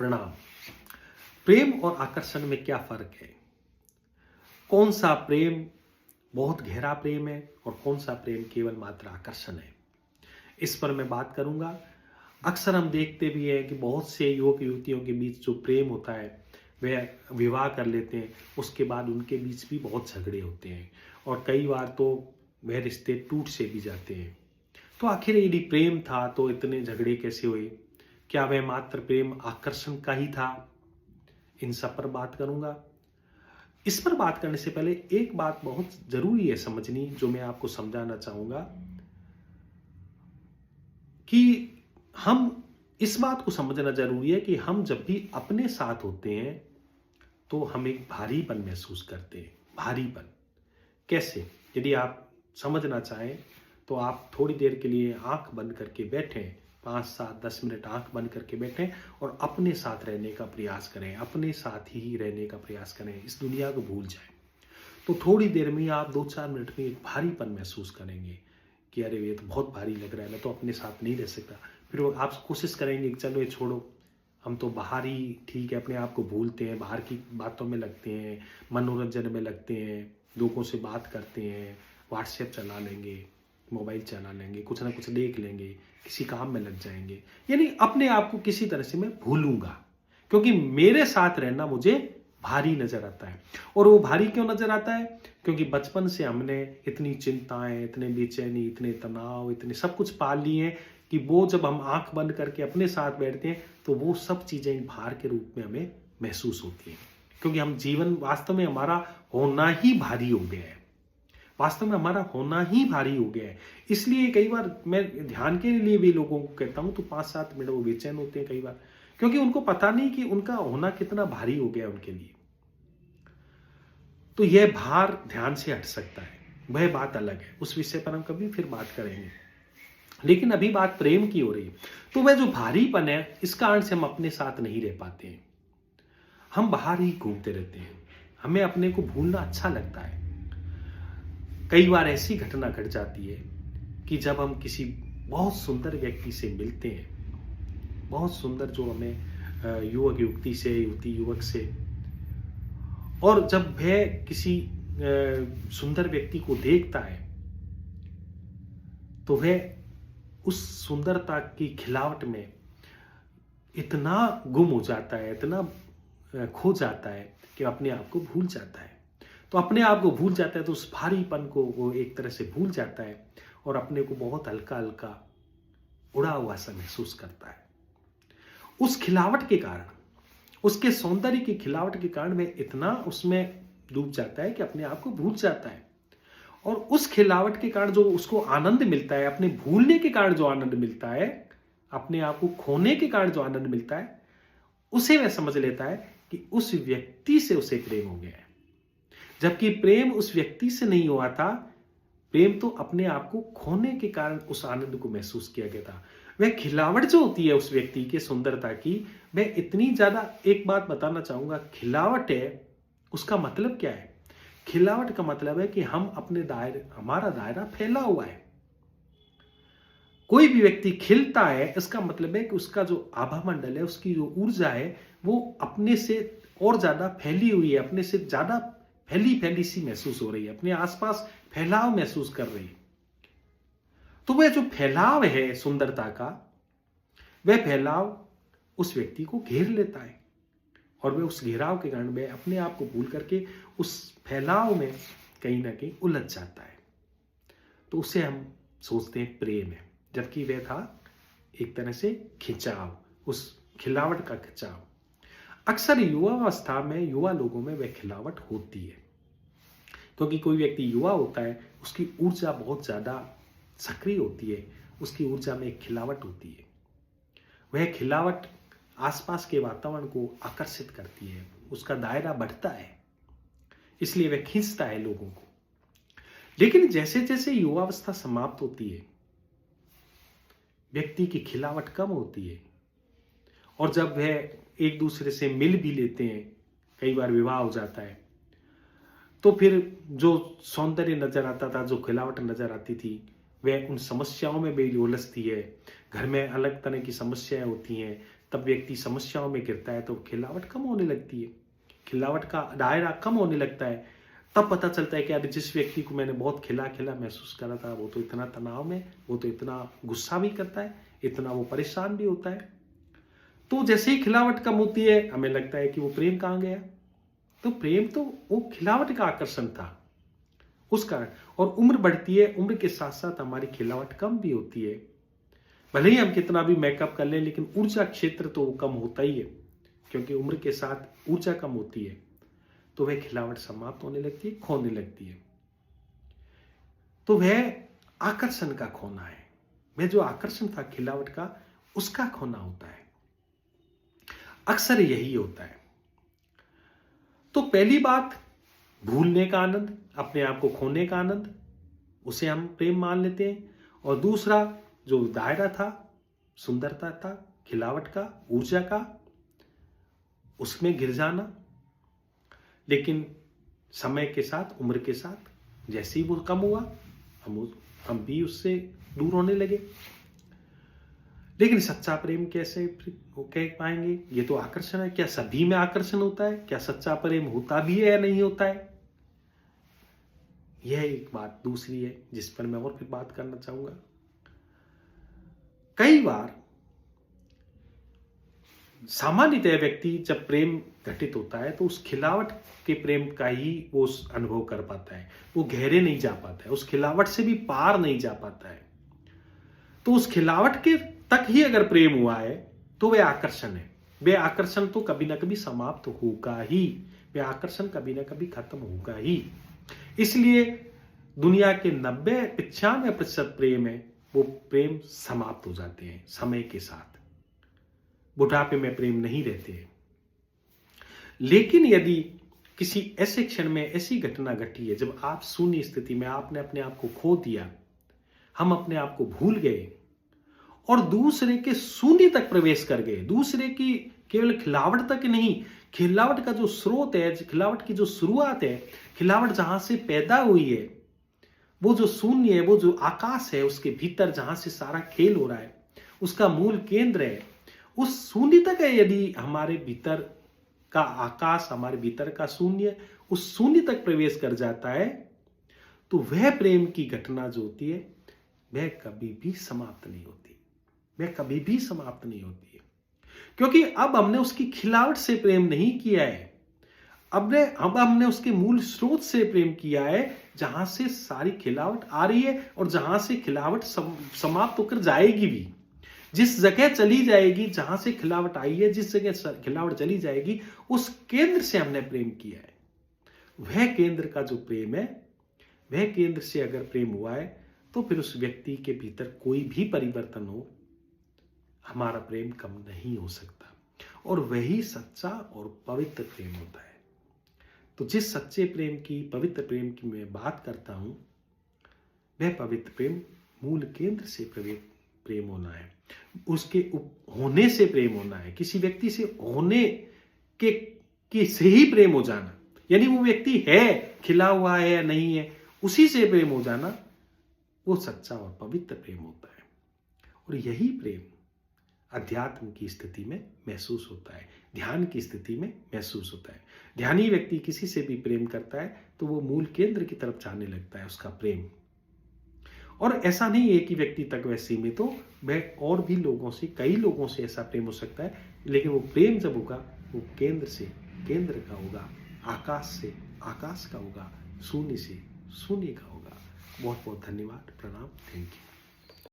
प्रणाम। प्रेम और आकर्षण में क्या फर्क है? कौन सा प्रेम बहुत गहरा प्रेम है और कौन सा प्रेम केवल मात्र आकर्षण है, इस पर मैं बात करूंगा। अक्सर हम देखते भी हैं कि बहुत से युवक युवतियों के बीच जो प्रेम होता है वह विवाह कर लेते हैं, उसके बाद उनके बीच भी बहुत झगड़े होते हैं और कई बार तो वह रिश्ते टूट से भी जाते हैं। तो आखिर यदि प्रेम था तो इतने झगड़े कैसे हुए? क्या वह मात्र प्रेम आकर्षण का ही था? इन सब पर बात करूंगा। इस पर बात करने से पहले एक बात बहुत जरूरी है समझनी, जो मैं आपको समझाना चाहूंगा कि हम इस बात को समझना जरूरी है कि हम जब भी अपने साथ होते हैं तो हम एक भारीपन महसूस करते हैं। भारीपन कैसे? यदि आप समझना चाहें तो आप थोड़ी देर के लिए आंख बंद करके बैठें, 5, 7, 10 मिनट आंख बंद करके बैठें और अपने साथ रहने का प्रयास करें, अपने साथ ही रहने का प्रयास करें, इस दुनिया को भूल जाएं। तो थोड़ी देर में आप 2-4 मिनट में एक भारीपन महसूस करेंगे कि अरे ये तो बहुत भारी लग रहा है, मैं तो अपने साथ नहीं रह सकता। फिर आप कोशिश करेंगे कि चलो ये छोड़ो, हम तो बाहर ही ठीक है, अपने आप को भूलते हैं, बाहर की बातों में लगते हैं, मनोरंजन में लगते हैं, लोगों से बात करते हैं, व्हाट्सएप चला लेंगे, मोबाइल चला लेंगे, कुछ ना कुछ देख लेंगे, किसी काम में लग जाएंगे। यानी अपने आप को किसी तरह से मैं भूलूंगा क्योंकि मेरे साथ रहना मुझे भारी नजर आता है। और वो भारी क्यों नजर आता है? क्योंकि बचपन से हमने इतनी चिंताएं, इतने बेचैनी, इतने तनाव, इतने सब कुछ पाल लिए हैं कि वो जब हम आंख बंद करके अपने साथ बैठते हैं तो वो सब चीजें एक भार के रूप में हमें महसूस होती हैं। क्योंकि हम जीवन वास्तव में हमारा होना ही भारी हो गया है, वास्तव में हमारा होना ही भारी हो गया है। इसलिए कई बार मैं ध्यान के लिए भी लोगों को कहता हूं तो 5-7 मिनट वो बेचैन होते हैं कई बार, क्योंकि उनको पता नहीं कि उनका होना कितना भारी हो गया उनके लिए। तो यह भार ध्यान से हट सकता है, वह बात अलग है, उस विषय पर हम कभी फिर बात करेंगे। लेकिन अभी बात प्रेम की हो रही है। तो वह जो भारीपन है, इस कारण से हम अपने साथ नहीं रह पाते हैं, हम बाहर ही घूमते रहते हैं, हमें अपने को भूलना अच्छा लगता है। कई बार ऐसी घटना घट जाती है कि जब हम किसी बहुत सुंदर व्यक्ति से मिलते हैं, बहुत सुंदर जो हमें युवक युवती से, युवती युवक से, और जब वह किसी सुंदर व्यक्ति को देखता है तो वह उस सुंदरता की खिलावट में इतना गुम हो जाता है, इतना खो जाता है कि अपने आप को भूल जाता है। तो अपने आप को भूल जाता है तो उस भारीपन को वो एक तरह से भूल जाता है और अपने को बहुत हल्का हल्का उड़ा हुआ सा महसूस करता है। उस खिलावट के कारण, उसके सौंदर्य की खिलावट के कारण वह इतना उसमें डूब जाता है कि अपने आप को भूल जाता है। और उस खिलावट के कारण जो उसको आनंद मिलता है, अपने भूलने के कारण जो आनंद मिलता है, अपने आप को खोने के कारण जो आनंद मिलता है, उसे वह समझ लेता है कि उस व्यक्ति से उसे प्रेम हो गया है। जबकि प्रेम उस व्यक्ति से नहीं हुआ था, प्रेम तो अपने आप को खोने के कारण उस आनंद को महसूस किया गया था। वह खिलावट जो होती है उस व्यक्ति की सुंदरता की, वह इतनी ज्यादा, एक बात बताना चाहूंगा, खिलावट है, उसका मतलब क्या है? खिलावट का मतलब है कि हम अपने दायरे, हमारा दायरा फैला हुआ है। कोई भी व्यक्ति खिलता है, इसका मतलब है कि उसका जो आभा मंडल है, उसकी जो ऊर्जा है, वो अपने से और ज्यादा फैली हुई है, अपने से ज्यादा फैली फैली सी महसूस हो रही है, अपने आसपास फैलाव महसूस कर रही है। तो वह जो फैलाव है सुंदरता का, वह फैलाव उस व्यक्ति को घेर लेता है और वह उस घेराव के कारण वह अपने आप को भूल करके उस फैलाव में कहीं ना कहीं उलझ जाता है। तो उसे हम सोचते हैं प्रेम है, जबकि वह था एक तरह से खिंचाव, उस खिलावट का खिंचाव। अक्सर युवावस्था में, युवा लोगों में वह खिलावट होती है, क्योंकि कोई व्यक्ति युवा होता है, उसकी ऊर्जा बहुत ज्यादा सक्रिय होती है, उसकी ऊर्जा में एक खिलावट होती है। वह खिलावट आसपास के वातावरण को आकर्षित करती है, उसका दायरा बढ़ता है, इसलिए वह खींचता है लोगों को। लेकिन जैसे जैसे युवावस्था समाप्त होती है, व्यक्ति की खिलावट कम होती है और जब वह एक दूसरे से मिल भी लेते हैं, कई बार विवाह हो जाता है, तो फिर जो सौंदर्य नजर आता था, जो खिलावट नजर आती थी, वह उन समस्याओं में भी उलझती है। घर में अलग तरह की समस्याएं होती हैं, तब व्यक्ति समस्याओं में गिरता है, तो खिलावट कम होने लगती है, खिलावट का दायरा कम होने लगता है। तब पता चलता है कि यार जिस व्यक्ति को मैंने बहुत खिला खिला महसूस करा था, वो तो इतना तनाव में, वो तो इतना गुस्सा भी करता है, इतना वो परेशान भी होता है। तो जैसे ही खिलावट कम होती है, हमें लगता है कि वो प्रेम कहाँ गया। तो प्रेम तो वो खिलावट का आकर्षण था उस कारण। और उम्र बढ़ती है, उम्र के साथ साथ हमारी खिलावट कम भी होती है। भले ही हम कितना भी मेकअप कर लें, लेकिन ऊर्जा क्षेत्र तो वो कम होता ही है, क्योंकि उम्र के साथ ऊर्जा कम होती है, तो वह खिलावट समाप्त होने लगती है, खोने लगती है। तो वह आकर्षण का खोना है, वह जो आकर्षण था खिलावट का, उसका खोना होता है। अक्सर यही होता है। तो पहली बात, भूलने का आनंद, अपने आप को खोने का आनंद, उसे हम प्रेम मान लेते हैं। और दूसरा जो दायरा था, सुंदरता था, खिलावट का, ऊर्जा का, उसमें गिर जाना। लेकिन समय के साथ, उम्र के साथ जैसे ही वो कम हुआ, हम भी उससे दूर होने लगे। लेकिन सच्चा प्रेम कैसे कह पाएंगे? ये तो आकर्षण है। क्या सभी में आकर्षण होता है? क्या सच्चा प्रेम होता भी है या नहीं होता है? यह एक बात दूसरी है जिस पर मैं और फिर बात करना चाहूंगा। कई बार सामान्यतः व्यक्ति जब प्रेम घटित होता है, तो उस खिलावट के प्रेम का ही वो अनुभव कर पाता है, वो गहरे नहीं जा पाता है, उस खिलावट से भी पार नहीं जा पाता है। तो उस खिलावट के तक ही अगर प्रेम हुआ है, तो वह आकर्षण है। वह आकर्षण तो कभी ना कभी समाप्त होगा ही, वह आकर्षण कभी ना कभी खत्म होगा ही। इसलिए दुनिया के 90-95% प्रेम है, वो प्रेम समाप्त हो जाते हैं समय के साथ। बुढ़ापे में प्रेम नहीं रहते हैं। लेकिन यदि किसी ऐसे क्षण में ऐसी घटना घटी है जब आप शून्य स्थिति में, आपने अपने आप को खो दिया, हम अपने आप को भूल गए और दूसरे के शून्य तक प्रवेश कर गए, दूसरे की केवल खिलावट तक नहीं, खिलावट का जो स्रोत है, खिलावट की जो शुरुआत है, खिलावट जहां से पैदा हुई है, वो जो शून्य है, वो जो आकाश है, उसके भीतर जहां से सारा खेल हो रहा है, उसका मूल केंद्र है, उस शून्य तक है। यदि हमारे भीतर का आकाश, हमारे भीतर का शून्य उस शून्य तक प्रवेश कर जाता है, तो वह प्रेम की घटना जो होती है, वह कभी भी समाप्त नहीं होती, वह कभी भी समाप्त नहीं होती है। क्योंकि अब हमने उसकी खिलावट से प्रेम नहीं किया है, अब हमने उसके मूल स्रोत से प्रेम किया है, जहां से सारी खिलावट आ रही है और जहां से खिलावट समाप्त होकर जाएगी भी। जिस जगह चली जाएगी, जहां से खिलावट आई है, जिस जगह खिलावट चली जाएगी, उस केंद्र से हमने प्रेम किया है। वह केंद्र का जो प्रेम है, वह केंद्र से अगर प्रेम हुआ है, तो फिर उस व्यक्ति के भीतर कोई भी परिवर्तन हो, हमारा प्रेम कम नहीं हो सकता। और वही सच्चा और पवित्र प्रेम होता है। तो जिस सच्चे प्रेम की, पवित्र प्रेम की मैं बात करता हूं, वह पवित्र प्रेम मूल केंद्र से प्रेम होना है, उसके होने से प्रेम होना है। किसी व्यक्ति से होने के से ही प्रेम हो जाना, यानी वो व्यक्ति है, खिला हुआ है या नहीं है, उसी से प्रेम हो जाना, वो सच्चा और पवित्र प्रेम होता है। और यही प्रेम अध्यात्म की स्थिति में महसूस होता है, ध्यान की स्थिति में महसूस होता है। ध्यानी व्यक्ति किसी से भी प्रेम करता है, तो वो मूल केंद्र की तरफ जाने लगता है उसका प्रेम। और ऐसा नहीं है कि व्यक्ति तक वह सीमित हो, वह और भी लोगों से, कई लोगों से ऐसा प्रेम हो सकता है। लेकिन वो प्रेम जब होगा, वो केंद्र से केंद्र का होगा, आकाश से आकाश का होगा, शून्य से शून्य का होगा। बहुत बहुत धन्यवाद, प्रणाम, थैंक यू।